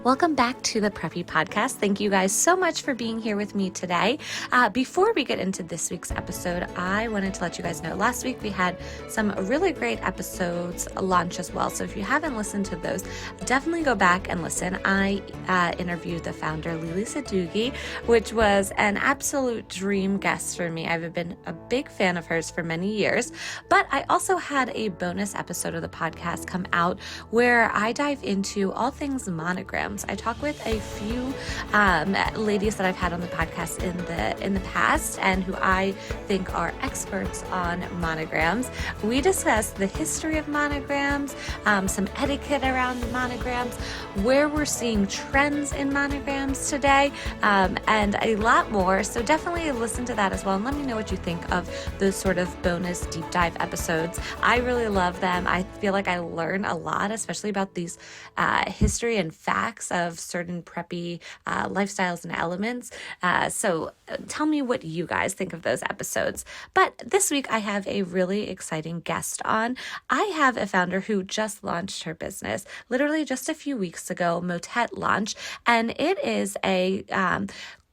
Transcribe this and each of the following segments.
Welcome back to the Preppy Podcast. Thank you guys so much for being here with me today. Before we get into this week's episode, I wanted to let you guys know last week we had some really great episodes launch as well. So if you haven't listened to those, definitely go back and listen. I interviewed the founder, Lily Sadugi, which was an absolute dream guest for me. I've been a big fan of hers for many years, but I also had a bonus episode of the podcast come out where I dive into all things monograms. I talk with a few ladies that I've had on the podcast in the past and who I think are experts on monograms. We discuss the history of monograms, some etiquette around monograms, where we're seeing trends in monograms today, and a lot more. So definitely listen to that as well and let me know what you think of those sort of bonus deep dive episodes. I really love them. I feel like I learn a lot, especially about these history and facts of certain preppy lifestyles and elements. So tell me what you guys think of those episodes. But this week I have a really exciting guest on. I have a founder who just launched her business literally just a few weeks ago. Motette launched, and it is a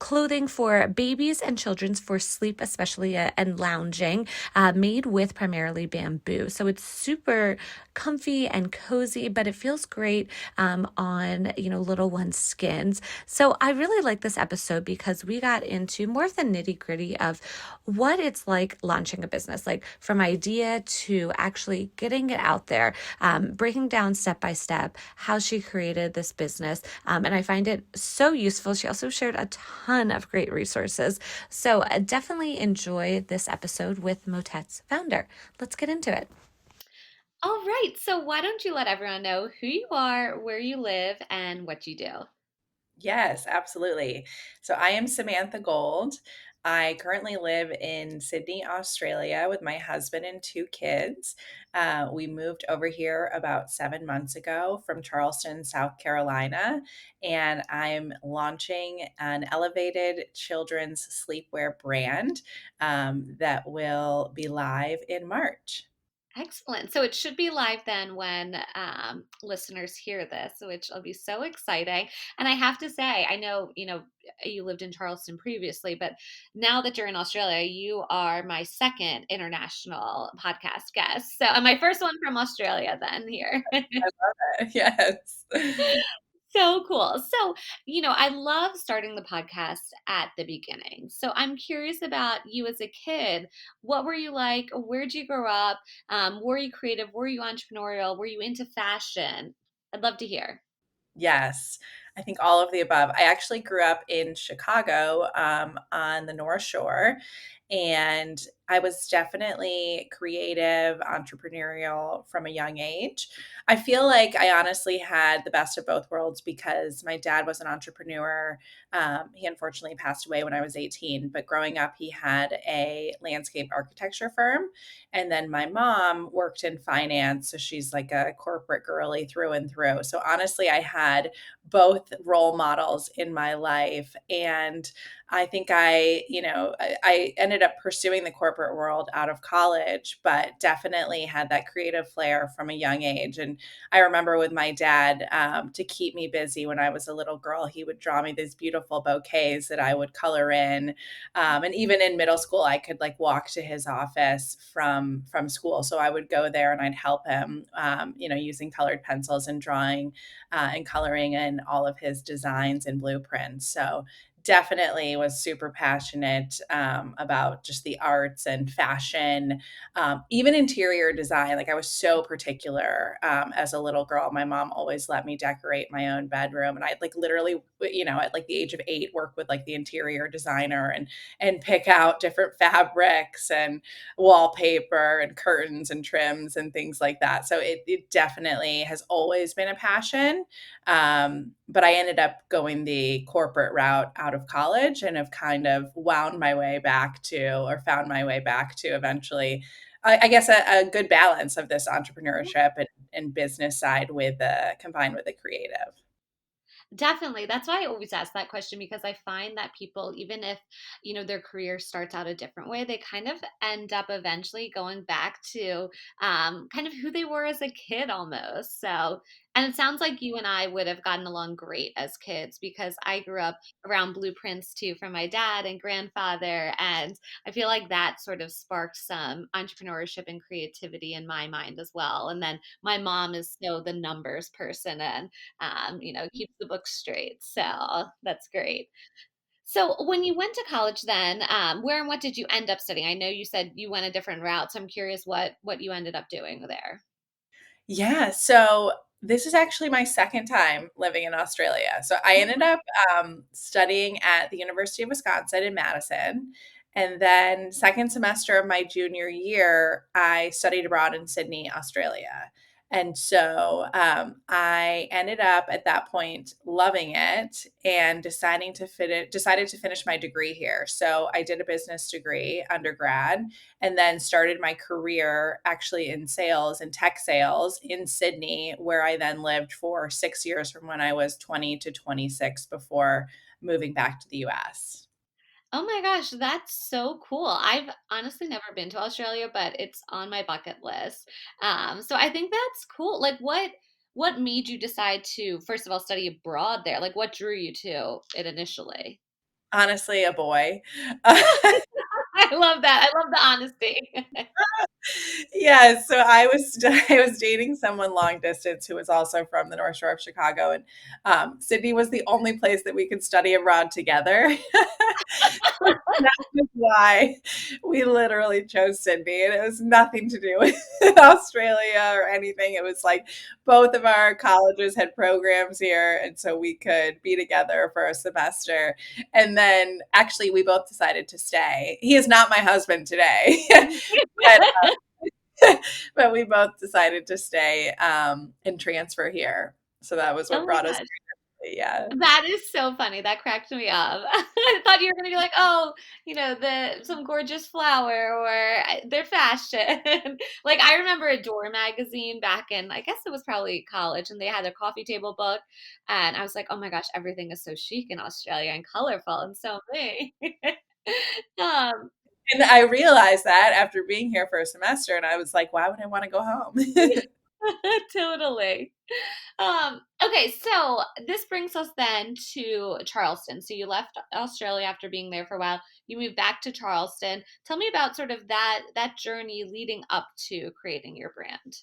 clothing for babies and children's for sleep, especially and lounging, made with primarily bamboo. So it's super comfy and cozy, but it feels great on little ones' skins. So I really like this episode because we got into more of the nitty gritty of what it's like launching a business, like from idea to actually getting it out there, breaking down step by step how she created this business. And I find it so useful. She also shared a ton of great resources. So definitely enjoy this episode with Motette's founder. Let's get into it. All right. So why don't you let everyone know who you are, where you live, and what you do? Yes, absolutely. So I am Samantha Gold. I currently live in Sydney, Australia with my husband and two kids. We moved over here about 7 months ago from Charleston, South Carolina, and I'm launching an elevated children's sleepwear brand that will be live in March. Excellent. So it should be live then when listeners hear this, which will be so exciting. And I have to say, I know, you lived in Charleston previously, but now that you're in Australia, you are my second international podcast guest. So, and my first one from Australia then here. I love it. Yes. So cool. So, I love starting the podcast at the beginning. So, I'm curious about you as a kid. What were you like? Where'd you grow up? Were you creative? Were you entrepreneurial? Were you into fashion? I'd love to hear. Yes, I think all of the above. I actually grew up in Chicago, on the North Shore, and I was definitely creative, entrepreneurial from a young age. I feel like I honestly had the best of both worlds because my dad was an entrepreneur. He unfortunately passed away when I was 18, but growing up, he had a landscape architecture firm. And then my mom worked in finance. So she's like a corporate girly through and through. So honestly, I had both role models in my life. And I think I ended up pursuing the corporate world out of college, but definitely had that creative flair from a young age. And I remember with my dad, to keep me busy when I was a little girl, he would draw me these beautiful bouquets that I would color in. And even in middle school, I could like walk to his office from school. So I would go there and I'd help him, using colored pencils and drawing and coloring in all of his designs and blueprints. So definitely was super passionate about just the arts and fashion, even interior design. Like I was so particular as a little girl. My mom always let me decorate my own bedroom, and I'd like literally, at like the age of 8, work with like the interior designer and pick out different fabrics and wallpaper and curtains and trims and things like that. So it definitely has always been a passion. But I ended up going the corporate route out of college and have kind of wound my way back to, or found my way back to eventually, I guess, a good balance of this entrepreneurship and business side with combined with the creative. Definitely. That's why I always ask that question because I find that people, even if, their career starts out a different way, they kind of end up eventually going back to kind of who they were as a kid almost. So And it sounds like you and I would have gotten along great as kids because I grew up around blueprints too from my dad and grandfather. And I feel like that sort of sparked some entrepreneurship and creativity in my mind as well. And then my mom is so the numbers person and, keeps the books straight. So that's great. So when you went to college then, where and what did you end up studying? I know you said you went a different route. So I'm curious what you ended up doing there. Yeah, so this is actually my second time living in Australia. So I ended up studying at the University of Wisconsin in Madison. And then, second semester of my junior year, I studied abroad in Sydney, Australia. And so I ended up at that point loving it and decided to finish my degree here. So I did a business degree undergrad and then started my career actually in sales and tech sales in Sydney, where I then lived for 6 years from when I was 20 to 26 before moving back to the US. Oh my gosh, that's so cool. I've honestly never been to Australia, but it's on my bucket list. So I think that's cool. Like what made you decide to first of all study abroad there? Like what drew you to it initially? Honestly, a boy. I love that. I love the honesty. Yeah, so I was I was dating someone long distance who was also from the North Shore of Chicago, and Sydney was the only place that we could study abroad together. That is why we literally chose Sydney, and it was nothing to do with Australia or anything. It was like both of our colleges had programs here, and so we could be together for a semester. And then actually, we both decided to stay. He is not my husband today, but but we both decided to stay and transfer here. So that was what Oh my brought us. gosh. Yeah. That is so funny. That cracked me up. I thought you were gonna be like, "Oh, the some gorgeous flower or their fashion." Like I remember a Door magazine back in, I guess it was probably college, and they had a coffee table book, and I was like, "Oh my gosh, everything is so chic in Australia and colorful and so me." um, And I realized that after being here for a semester, and I was like, why would I want to go home? totally. Okay, so this brings us then to Charleston. So you left Australia after being there for a while. You moved back to Charleston. Tell me about sort of that journey leading up to creating your brand.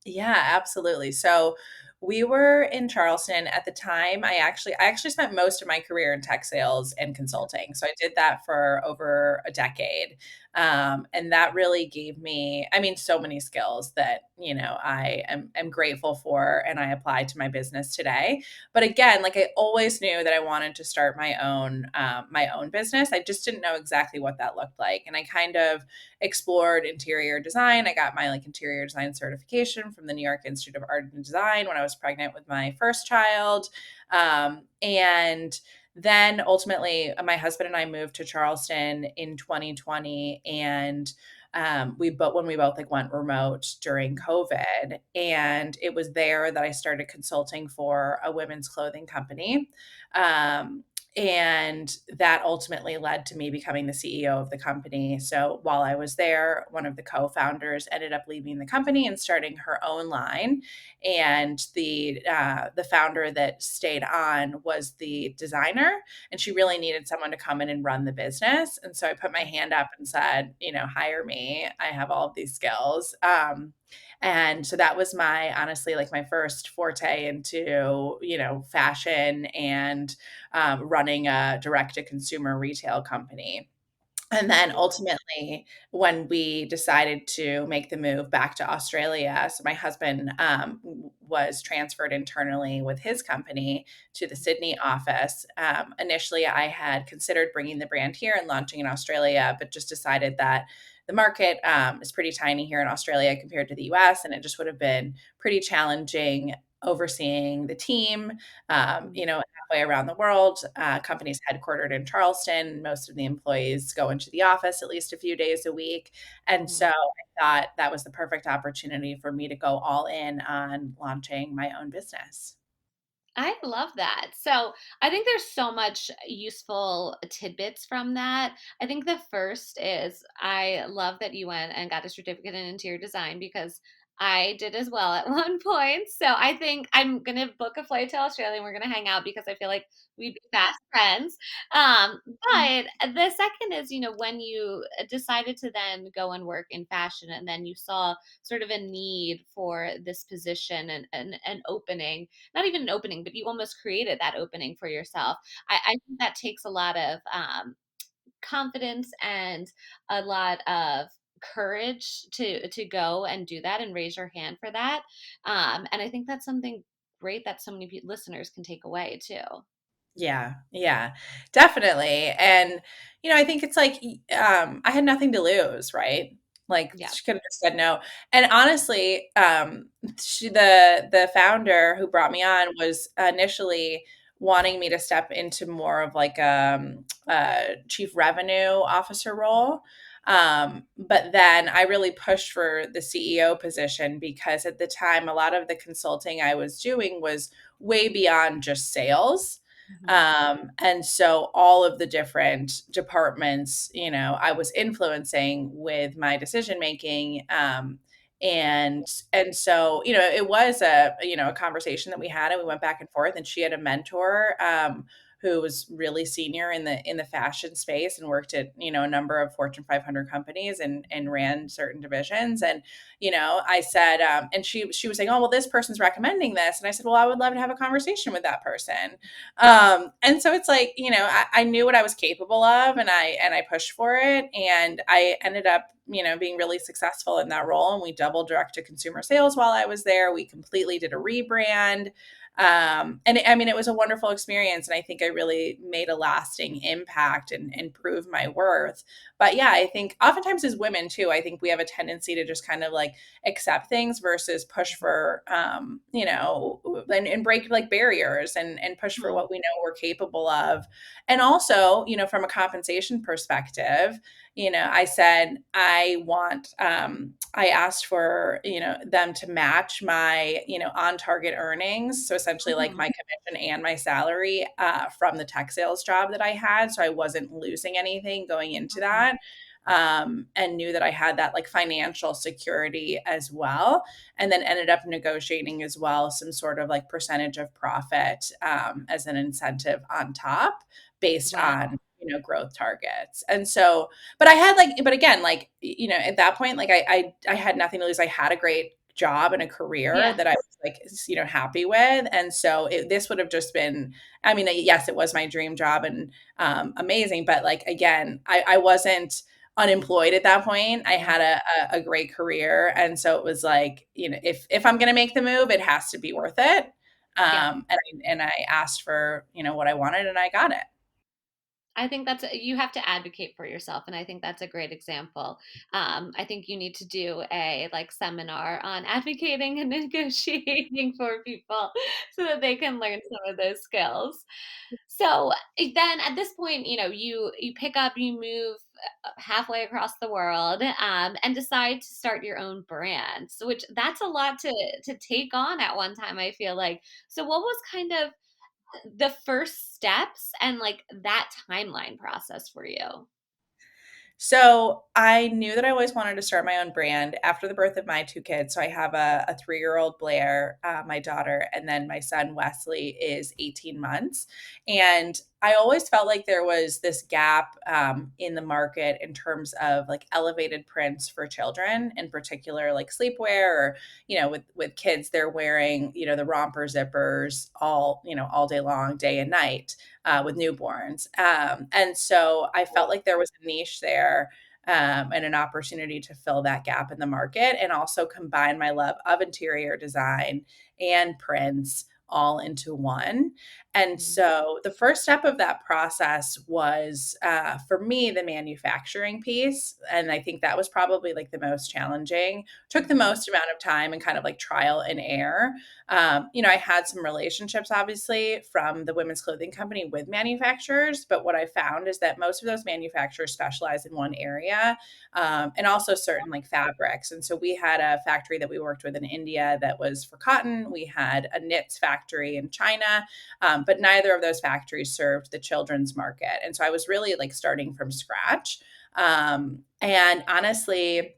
Yeah, absolutely. So we were in Charleston at the time. I actually spent most of my career in tech sales and consulting. So I did that for over a decade. And that really gave me, I mean, so many skills that, I am grateful for and I apply to my business today. But again, like I always knew that I wanted to start my own business. I just didn't know exactly what that looked like. And I kind of explored interior design. I got my interior design certification from the New York Institute of Art and Design when I was pregnant with my first child. And then ultimately, my husband and I moved to Charleston in 2020, and when we both went remote during COVID, and it was there that I started consulting for a women's clothing company. Um, and that ultimately led to me becoming the CEO of the company. So while I was there, one of the co-founders ended up leaving the company and starting her own line. And the founder that stayed on was the designer, and she really needed someone to come in and run the business. And so I put my hand up and said, hire me. I have all of these skills. And so that was my honestly my first forte into fashion and running a direct to consumer retail company. And then ultimately, when we decided to make the move back to Australia, so my husband was transferred internally with his company to the Sydney office. Initially, I had considered bringing the brand here and launching in Australia, but just decided that the market is pretty tiny here in Australia compared to the US, and it just would have been pretty challenging overseeing the team, halfway around the world. Companies headquartered in Charleston. Most of the employees go into the office at least a few days a week. And so Mhm. I thought that was the perfect opportunity for me to go all in on launching my own business. I love that. So I think there's so much useful tidbits from that. I think the first is I love that you went and got a certificate in interior design because I did as well at one point. So I think I'm gonna book a flight to Australia and we're gonna hang out because I feel like we'd be fast friends. But the second is, when you decided to then go and work in fashion and then you saw sort of a need for this position and an opening, not even an opening, but you almost created that opening for yourself. I think that takes a lot of confidence and a lot of courage to go and do that and raise your hand for that. And I think that's something great that so many listeners can take away too. Yeah, yeah, definitely. And, I think it's like, I had nothing to lose, right? Like Yeah. she could have just said no. And honestly, the founder who brought me on was initially wanting me to step into more of like a chief revenue officer role. But then I really pushed for the CEO position because at the time, a lot of the consulting I was doing was way beyond just sales. Mhm. And so all of the different departments, I was influencing with my decision making. And so, it was a conversation that we had and we went back and forth, and she had a mentor, who was really senior in the fashion space and worked at, a number of Fortune 500 companies and ran certain divisions. And, I said, and she was saying, oh, well, this person's recommending this. And I said, well, I would love to have a conversation with that person. And so it's like, I knew what I was capable of, and I pushed for it, and I ended up, being really successful in that role. And we doubled direct to consumer sales while I was there. We completely did a rebrand. And I mean, it was a wonderful experience. And I think I really made a lasting impact and proved my worth. But yeah, I think oftentimes as women too, I think we have a tendency to just kind of like accept things versus push for, and break like barriers and push for Mhm. what we know we're capable of. And also, from a compensation perspective, I said, I asked for, them to match my, on target earnings. So essentially like Mhm. my commission and my salary from the tech sales job that I had. So I wasn't losing anything going into Mhm. that. And knew that I had that like financial security as well. And then ended up negotiating as well some sort of like percentage of profit, as an incentive on top based on, Wow. growth targets. And so, but I had like, but again, like, at that point, like I had nothing to lose. I had a great job and a career Yeah. that I was like, happy with. And so this would have just been, I mean, yes, it was my dream job and amazing. But like, again, I wasn't unemployed at that point. I Mhm. had a great career. And so it was like, if I'm going to make the move, it has to be worth it. Yeah. And I asked for, what I wanted, and I got it. I think you have to advocate for yourself, and I think that's a great example. I think you need to do a like seminar on advocating and negotiating for people so that they can learn some of those skills. So then at this point, you pick up, you move halfway across the world, and decide to start your own brand. So which that's a lot to take on at one time, I feel like. So what was kind of the first steps and like that timeline process for you? So I knew that I always wanted to start my own brand after the birth of my two kids. So I have a 3-year-old Blair, my daughter, and then my son Wesley is 18 months. And I always felt like there was this gap, in the market in terms of like elevated prints for children, in particular, like sleepwear, or with kids, they're wearing the romper zippers all day long, day and night, with newborns. And so I felt like there was a niche there, and an opportunity to fill that gap in the market and also combine my love of interior design and prints all into one. And Mhm. so the first step of that process was, for me, the manufacturing piece. And I think that was probably like the most challenging, took the Mhm. most amount of time and kind of like trial and error. I had some relationships, obviously, from the women's clothing company with manufacturers, but what I found is that most of those manufacturers specialize in one area, and also certain like fabrics. And so we had a factory that we worked with in India that was for cotton. We had a knits factory in China, but neither of those factories served the children's market. And so I was really like starting from scratch. And honestly,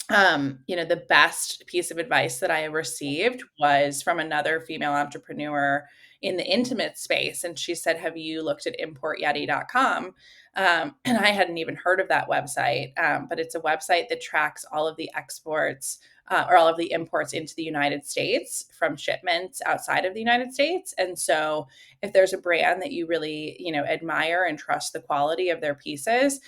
the best piece of advice that I received was from another female entrepreneur in the intimate space. And she said, have you looked at importyeti.com? And I hadn't even heard of that website, but it's a website that tracks all of the exports or all of the imports into the United States from shipments outside of the United States. And so if there's a brand that you really, admire and trust the quality of their pieces,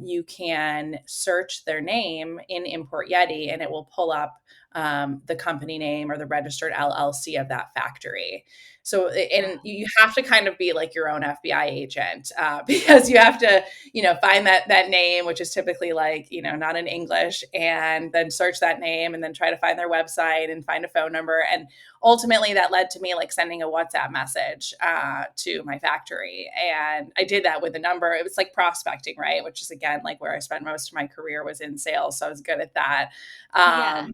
you can search their name in Import Yeti and it will pull up the company name or the registered LLC of that factory. So, and you have to kind of be like your own FBI agent because you have to, find that name, which is typically like, not in English, and then search that name and then try to find their website and find a phone number. And ultimately that led to me like sending a WhatsApp message to my factory. And I did that with a number. It was like prospecting, right? Which is again, like where I spent most of my career was in sales. So I was good at that. Yeah.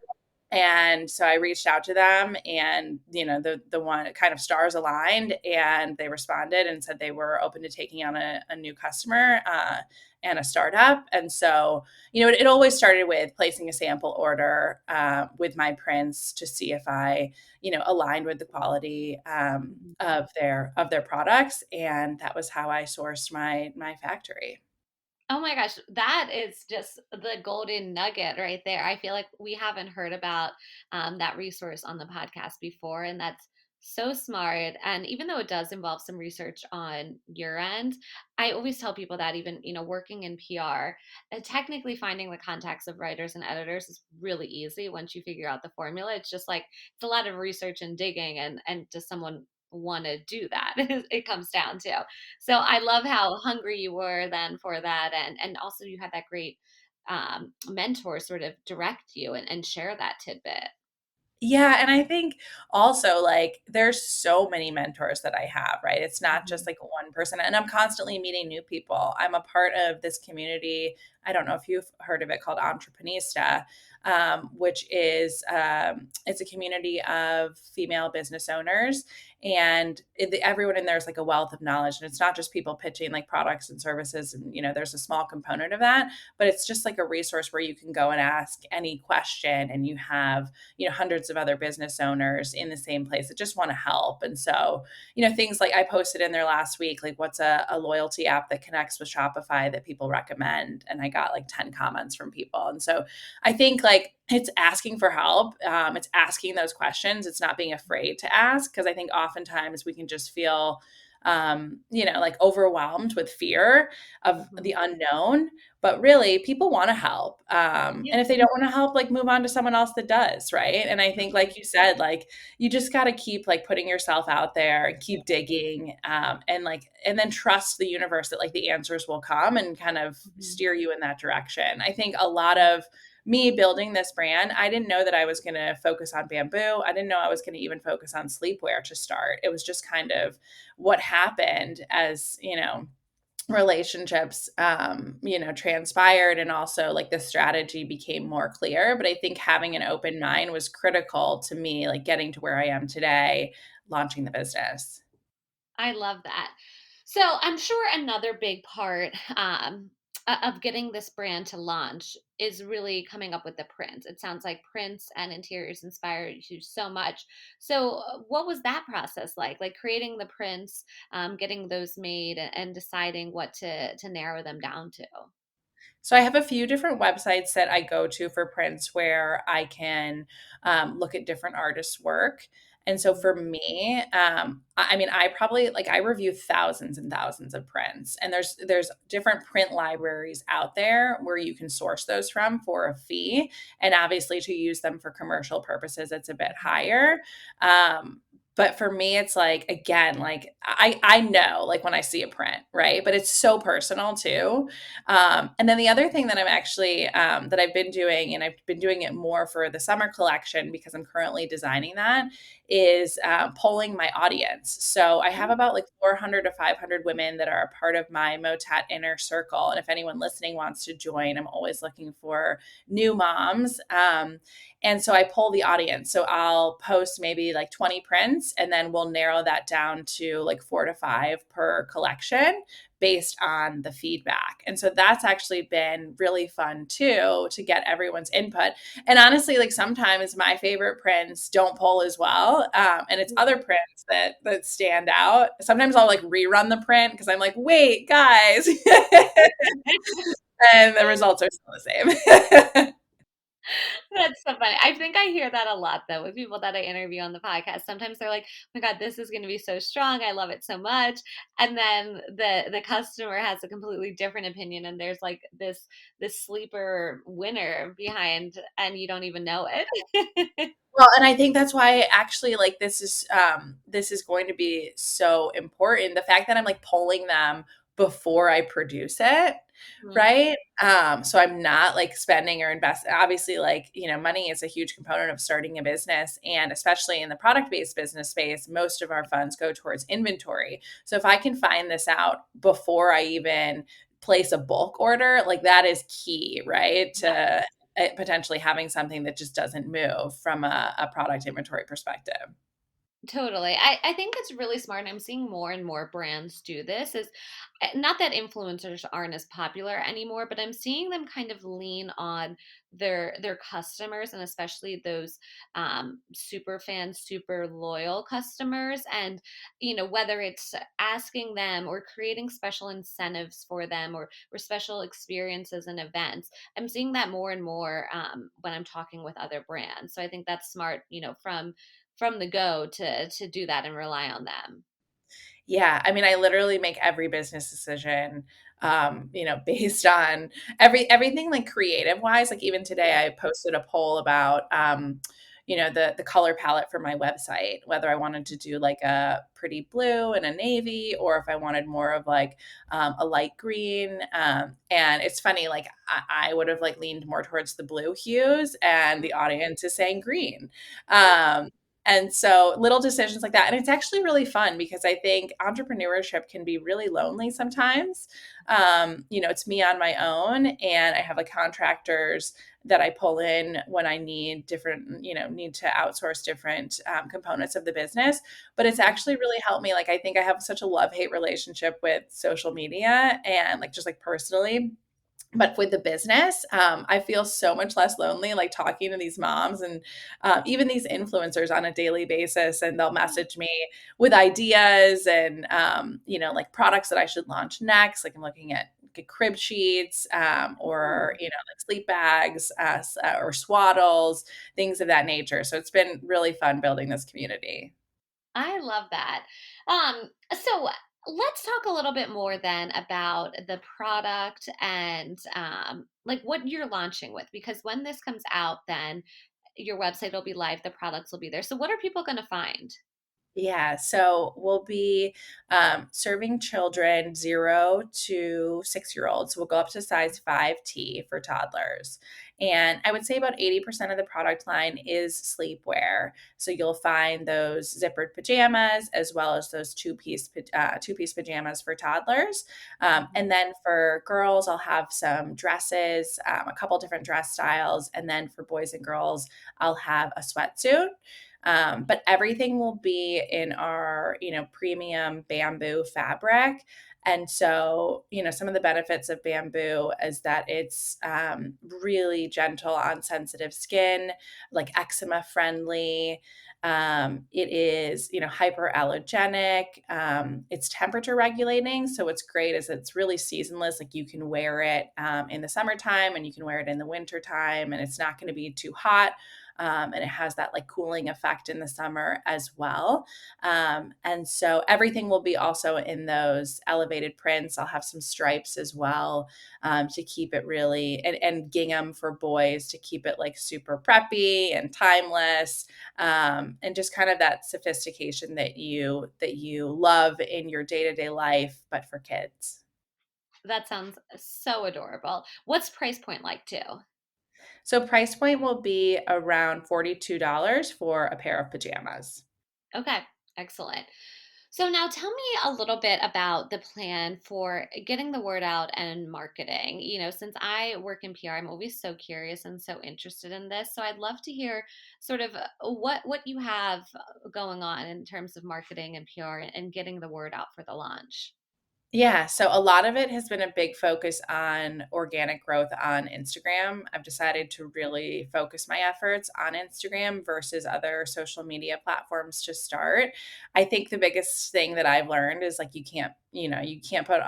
And so I reached out to them and, the one kind of stars aligned and they responded and said they were open to taking on a new customer and a startup. And so, it always started with placing a sample order with my prints to see if I, aligned with the quality of their products. And that was how I sourced my factory. Oh my gosh, that is just the golden nugget right there. I feel like we haven't heard about that resource on the podcast before, and that's so smart. And even though it does involve some research on your end, I always tell people that even working in PR, technically finding the contacts of writers and editors is really easy once you figure out the formula. It's just like it's a lot of research and digging, and does someone want to do that? It comes down to. So I love how hungry you were then for that, and also you had that great mentor sort of direct you and share that tidbit. Yeah, and I think also, like, there's so many mentors that I have, right? It's not just, Mhm. like, one person, and I'm constantly meeting new people. I'm a part of this community, I don't know if you've heard of it, called Entreprenista, which is, it's a community of female business owners, and everyone in there is, like, a wealth of knowledge, and it's not just people pitching, like, products and services, and, there's a small component of that, but it's just, like, a resource where you can go and ask any question, and you have hundreds of other business owners in the same place that just want to help. And so, things like I posted in there last week, like what's a loyalty app that connects with Shopify that people recommend. And I got like 10 comments from people. And so I think like it's asking for help. It's asking those questions. It's not being afraid to ask. Cause I think oftentimes we can just feel, like overwhelmed with fear of Mhm. the unknown, but really people want to help. Yeah. And if they don't want to help, like move on to someone else that does. Right. And I think, like you said, like you just got to keep like putting yourself out there and keep digging. And then trust the universe that like the answers will come and kind of Mhm. steer you in that direction. I think a lot of me building this brand, I didn't know that I was going to focus on bamboo. I didn't know I was going to even focus on sleepwear to start. It was just kind of what happened as, relationships transpired, and also like the strategy became more clear. But I think having an open mind was critical to me like getting to where I am today, launching the business. I love that. So I'm sure another big part of getting this brand to launch is really coming up with the prints. It sounds like prints and interiors inspire you so much. So what was that process like? Like creating the prints, getting those made, and deciding what to narrow them down to. So I have a few different websites that I go to for prints where I can look at different artists' work. And so for me, I mean, I probably like I review thousands and thousands of prints, and there's different print libraries out there where you can source those from for a fee, and obviously to use them for commercial purposes, it's a bit higher. But for me, it's like again, like I know like when I see a print, right? But it's so personal too. And then the other thing that I'm actually that I've been doing, and I've been doing it more for the summer collection because I'm currently designing that, is polling my audience. So I have about like 400 to 500 women that are a part of my Motette inner circle. And if anyone listening wants to join, I'm always looking for new moms. And so I poll the audience. So I'll post maybe like 20 prints, and then we'll narrow that down to like 4 to 5 per collection based on the feedback. And so that's actually been really fun too, to get everyone's input. And honestly, like sometimes my favorite prints don't pull as well. And it's other prints that stand out. Sometimes I'll like rerun the print because I'm like, wait, guys. And the results are still the same. That's so funny. I think I hear that a lot though with people that I interview on the podcast. Sometimes they're like, "Oh my God, this is going to be so strong. I love it so much." And then the customer has a completely different opinion, and there's like this sleeper winner behind, and you don't even know it. Well, and I think that's why actually like this is going to be so important. The fact that I'm like polling them before I produce it, Mhm. right? So I'm not like spending or invest. Obviously, like, money is a huge component of starting a business. And especially in the product-based business space, most of our funds go towards inventory. So if I can find this out before I even place a bulk order, like that is key, right? To potentially having something that just doesn't move from a product inventory perspective. Totally. I think it's really smart. And I'm seeing more and more brands do this. Is not that influencers aren't as popular anymore, but I'm seeing them kind of lean on their customers, and especially those super fans, super loyal customers. And whether it's asking them or creating special incentives for them, or special experiences and events, I'm seeing that more and more when I'm talking with other brands. So I think that's smart. From the go to do that and rely on them. Yeah, I mean, I literally make every business decision, based on everything like creative wise. Like even today, Yeah. I posted a poll about, the color palette for my website, whether I wanted to do like a pretty blue and a navy, or if I wanted more of like a light green. And it's funny, like I would have like leaned more towards the blue hues, and the audience is saying green. Um, and so little decisions like that. And it's actually really fun because I think entrepreneurship can be really lonely sometimes. It's me on my own, and I have like contractors that I pull in when I need different, need to outsource different components of the business. But it's actually really helped me. Like, I think I have such a love hate relationship with social media and like just like personally, but with the business, I feel so much less lonely, like talking to these moms and even these influencers on a daily basis. And they'll message me with ideas and, like products that I should launch next. Like I'm looking at crib sheets, or, like sleep bags, or swaddles, things of that nature. So it's been really fun building this community. I love that. So let's talk a little bit more then about the product and like what you're launching with, because when this comes out, then your website will be live, the products will be there. So what are people going to find? Yeah, so we'll be serving children 0 to 6-year-olds. So we'll go up to size 5T for toddlers. And I would say about 80% of the product line is sleepwear. So you'll find those zippered pajamas as well as those two-piece pajamas for toddlers. And then for girls, I'll have some dresses, a couple different dress styles. And then for boys and girls, I'll have a sweatsuit. But everything will be in our, premium bamboo fabric. And so, some of the benefits of bamboo is that it's really gentle on sensitive skin, like eczema friendly. It is, hyperallergenic. It's temperature regulating. So what's great is it's really seasonless. Like you can wear it in the summertime, and you can wear it in the wintertime, and it's not going to be too hot, and it has that like cooling effect in the summer as well. And so everything will be also in those elevated prints. I'll have some stripes as well, to keep it really, and gingham for boys to keep it like super preppy and timeless, and just kind of that sophistication that you love in your day-to-day life, but for kids. That sounds so adorable. What's price point like too? So price point will be around $42 for a pair of pajamas. Okay, excellent. So now tell me a little bit about the plan for getting the word out and marketing. Since I work in PR, I'm always so curious and so interested in this. So I'd love to hear sort of what you have going on in terms of marketing and PR and getting the word out for the launch. Yeah, so a lot of it has been a big focus on organic growth on Instagram. I've decided to really focus my efforts on Instagram versus other social media platforms to start. I think the biggest thing that I've learned is like you can't put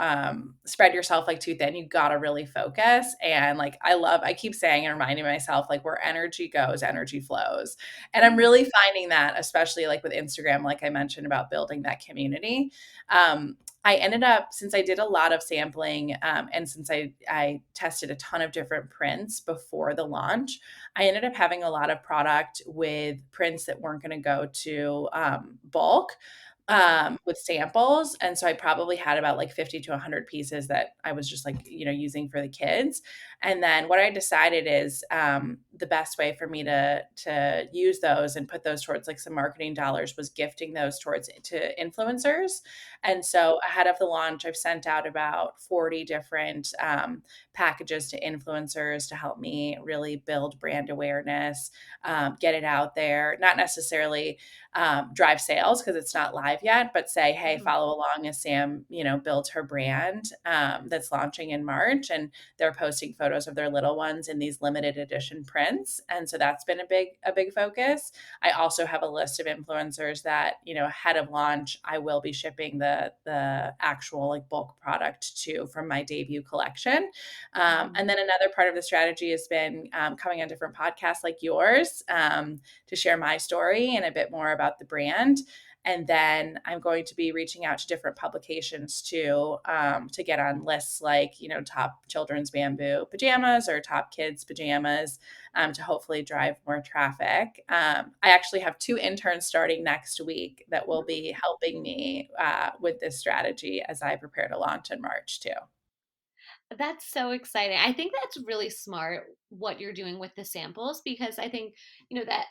spread yourself like too thin. You got to really focus. And like I keep saying and reminding myself like where energy goes, energy flows. And I'm really finding that especially like with Instagram like I mentioned about building that community. I ended up since I did a lot of sampling, and since I tested a ton of different prints before the launch, I ended up having a lot of product with prints that weren't going to go to bulk with samples. And so I probably had about like 50 to 100 pieces that I was just like, using for the kids. And then what I decided is the best way for me to use those and put those towards like some marketing dollars was gifting those towards to influencers. And so ahead of the launch, I've sent out about 40 different packages to influencers to help me really build brand awareness, get it out there, not necessarily drive sales because it's not live yet, but say, hey, Mhm. follow along as Sam, builds her brand that's launching in March. And they're posting photos of their little ones in these limited edition prints. And so that's been a big focus. I also have a list of influencers that, ahead of launch, I will be shipping the actual like bulk product to from my debut collection. Mhm. And then another part of the strategy has been coming on different podcasts like yours to share my story and a bit more about the brand. And then I'm going to be reaching out to different publications to get on lists like, top children's bamboo pajamas or top kids pajamas to hopefully drive more traffic. I actually have 2 interns starting next week that will be helping me with this strategy as I prepare to launch in March too. That's so exciting. I think that's really smart what you're doing with the samples because I think,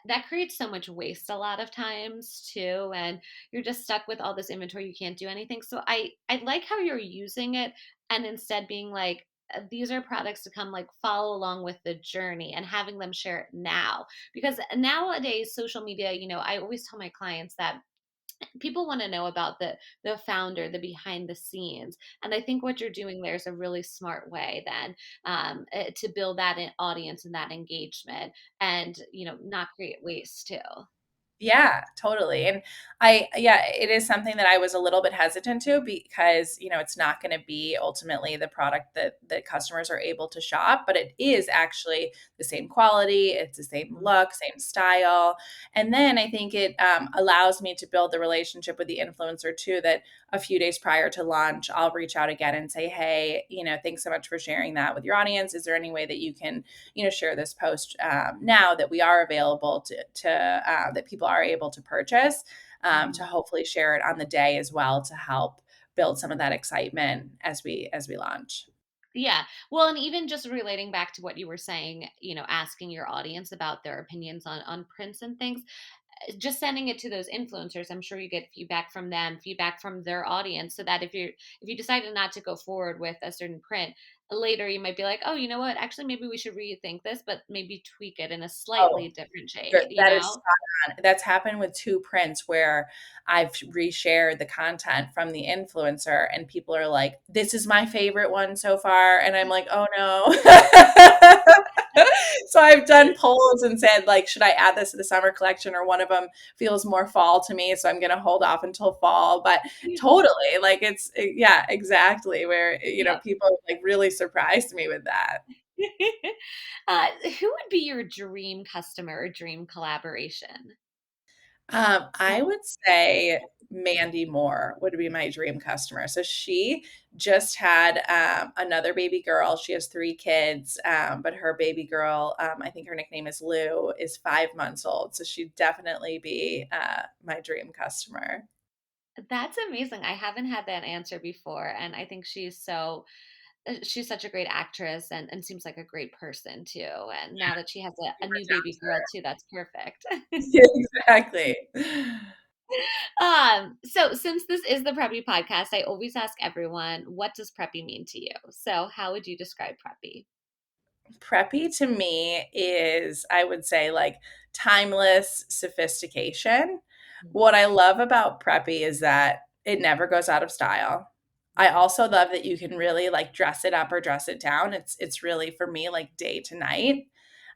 that creates so much waste a lot of times too and you're just stuck with all this inventory you can't do anything. So I like how you're using it and instead being like these are products to come like follow along with the journey and having them share it now because nowadays social media, I always tell my clients that people want to know about the founder, the behind the scenes, and I think what you're doing there is a really smart way then to build that audience and that engagement, and not create waste too. Yeah, totally. And yeah, it is something that I was a little bit hesitant to because, it's not going to be ultimately the product that customers are able to shop, but it is actually the same quality, it's the same Mhm. look, same style. And then I think it allows me to build the relationship with the influencer too, that a few days prior to launch, I'll reach out again and say, hey, thanks so much for sharing that with your audience. Is there any way that you can share this post now that we are available to that people are able to purchase to Mhm. hopefully share it on the day as well to help build some of that excitement as we launch. Yeah. Well, and even just relating back to what you were saying, asking your audience about their opinions on prints and things, just sending it to those influencers, I'm sure you get feedback from them, feedback from their audience, so that if you decided not to go forward with a certain print, later you might be like, oh, you know what, actually maybe we should rethink this, but maybe tweak it in a Oh, slightly different shade, that is spot on. That's happened with 2 prints where I've reshared the content from the influencer and people are like, "This is my favorite one so far." And I'm like, "Oh, no." So I've done polls and said, like, "Should I add this to the summer collection?" Or one of them feels more fall to me, so I'm gonna hold off until fall. But totally, like, yeah, exactly, where, Yep. people, like, really surprised me with that. Who would be your dream customer or dream collaboration? I Oh, would say Mandy Moore would be my dream customer. So she just had another baby girl. She has 3 kids, but her baby girl, I think her nickname is Lou, is 5 months old. So she'd definitely be my dream customer. that's amazing. I haven't had that answer before, and I think she's such a great actress and seems like a great person too. And now that she has a Super new down baby to girl too, that's perfect. earth. Yeah, exactly. So since this is the Preppy podcast, I always ask everyone, what does preppy mean to you? So how would you describe preppy? Preppy to me is, I would say, like timeless sophistication. Mhm. What I love about preppy is that it never goes out of style. I also love that you can really like dress it up or dress it down. It's really for me like day to night.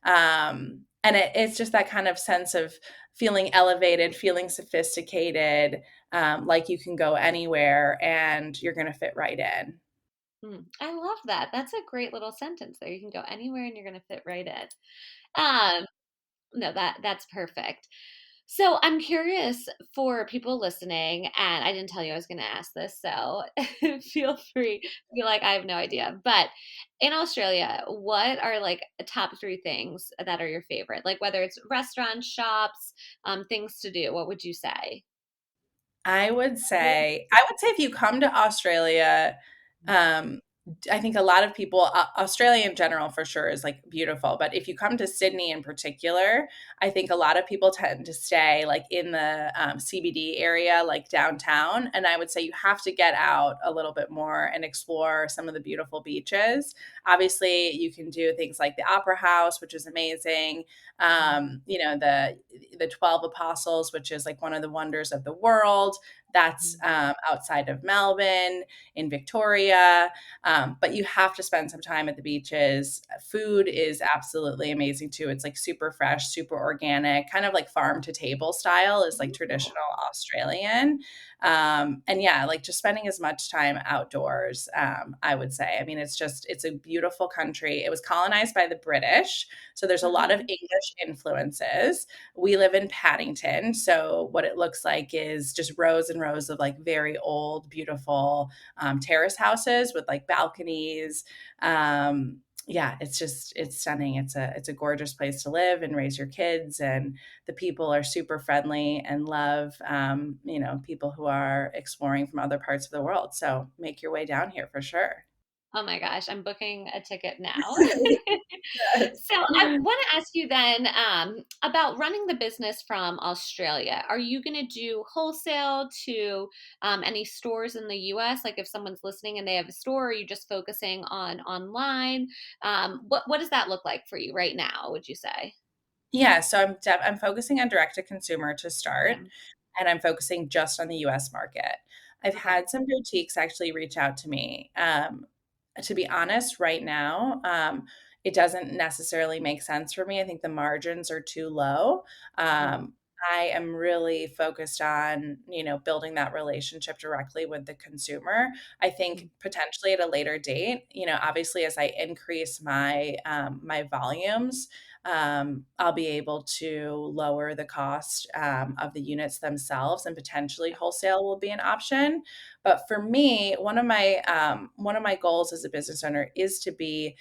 And it's just that kind of sense of feeling elevated, feeling sophisticated, like you can go anywhere and you're going to fit right in. I love that. That's a great little sentence there. You can go anywhere and you're going to fit right in. Um, no, that's perfect. So I'm curious for people listening, and I didn't tell you I was going to ask this, so feel free to be like, I have no idea. But in Australia, what are like top three things that are your favorite? Like whether it's restaurants, shops, things to do, what would you say? I would say if you come to Australia, um, I think a lot of people, Australia in general for sure is like beautiful, but if you come to Sydney in particular, I think a lot of people tend to stay like in the CBD area, like downtown. And I would say you have to get out a little bit more and explore some of the beautiful beaches. Obviously, you can do things like the Opera House, which is amazing. The 12 Apostles, which is like one of the wonders of the world. That's outside of Melbourne in Victoria. But you have to spend some time at the beaches. Food is absolutely amazing too. It's like super fresh, super organic, kind of like farm to table style is like traditional Australian. And yeah, like just spending as much time outdoors, I would say. I mean, it's a beautiful country. It was colonized by the British. So there's a lot of Uh-huh. English influences. We live in Paddington. So what it looks like is just rows and rows of like very old, beautiful terrace houses with like balconies. Yeah, it's stunning. It's a gorgeous place to live and raise your kids, and the people are super friendly and love people who are exploring from other parts of the world. So make your way down here for sure. Oh my gosh, I'm booking a ticket now. Yes. So I want to ask you then about running the business from Australia. Are you going to do wholesale to any stores in the US? Like if someone's listening and they have a store, are you just focusing on online? What does that look like for you right now, would you say? Yeah, so I'm focusing on direct to consumer to start, Yeah. and I'm focusing just on the US market. I've Okay. had some boutiques actually reach out to me. To be honest, right now, it doesn't necessarily make sense for me. I think the margins are too low. Mhm. I am really focused on, building that relationship directly with the consumer. I think Mhm. potentially at a later date, obviously as I increase my volumes, I'll be able to lower the cost of the units themselves, and potentially wholesale will be an option. But for me, one of my goals as a business owner is to be,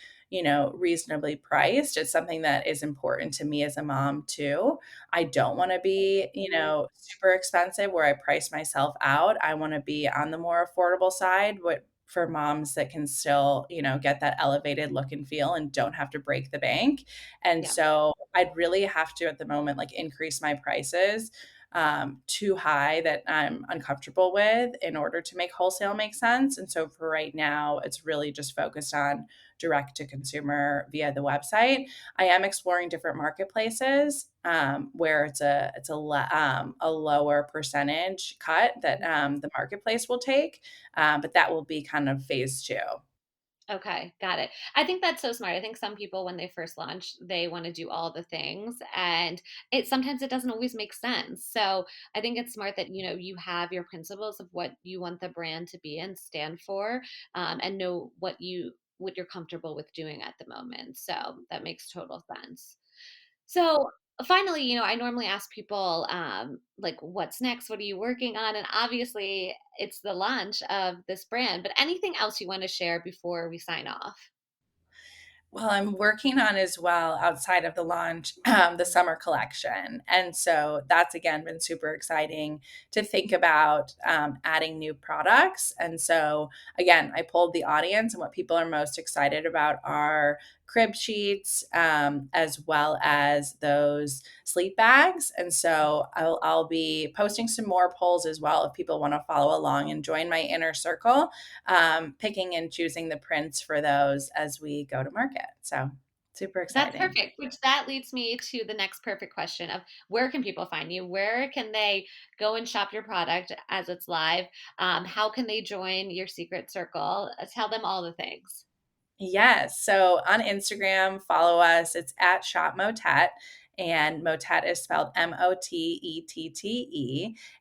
reasonably priced. It's something that is important to me as a mom too. I don't want to be, super expensive where I price myself out. I want to be on the more affordable side, what for moms that can still, get that elevated look and feel and don't have to break the bank. And Yeah. so I'd really have to at the moment like increase my prices too high that I'm uncomfortable with in order to make wholesale make sense. And so for right now, it's really just focused on direct to consumer via the website. I am exploring different marketplaces where it's a lower percentage cut that the marketplace will take, but that will be kind of phase two. Okay, got it. I think that's so smart. I think some people when they first launch, they want to do all the things and it sometimes it doesn't always make sense. So, I think it's smart that you have your principles of what you want the brand to be and stand for, and know what you're comfortable with doing at the moment. So, that makes total sense. So, finally, I normally ask people, like, what's next? What are you working on? And obviously, it's the launch of this brand, but anything else you want to share before we sign off? Well, I'm working on as well outside of the launch, the summer collection. And so that's again been super exciting to think about adding new products. And so again, I polled the audience, and what people are most excited about are crib sheets, as well as those sleep bags. And so I'll be posting some more polls as well if people want to follow along and join my inner circle, picking and choosing the prints for those as we go to market. So super That's exciting. perfect, which that leads me to the next perfect question of where can people find you? Where can they go and shop your product as it's live? How can they join your secret circle? Tell them all the things. Yes. So on Instagram, follow us. It's at Shop Motette. And Motette is spelled Mottette.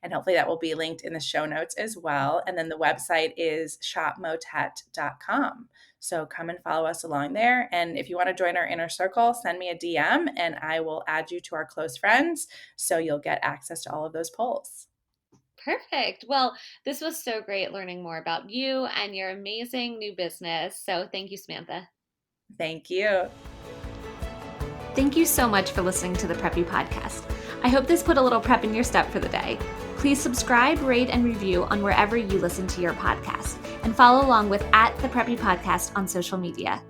And hopefully that will be linked in the show notes as well. And then the website is shopmotette.com. So come and follow us along there. And if you want to join our inner circle, send me a DM and I will add you to our close friends. So you'll get access to all of those polls. Perfect. Well, this was so great learning more about you and your amazing new business. So thank you, Samantha. Thank you. Thank you so much for listening to the Preppy Podcast. I hope this put a little prep in your step for the day. Please subscribe, rate, and review on wherever you listen to your podcast, and follow along with @the Preppy Podcast on social media.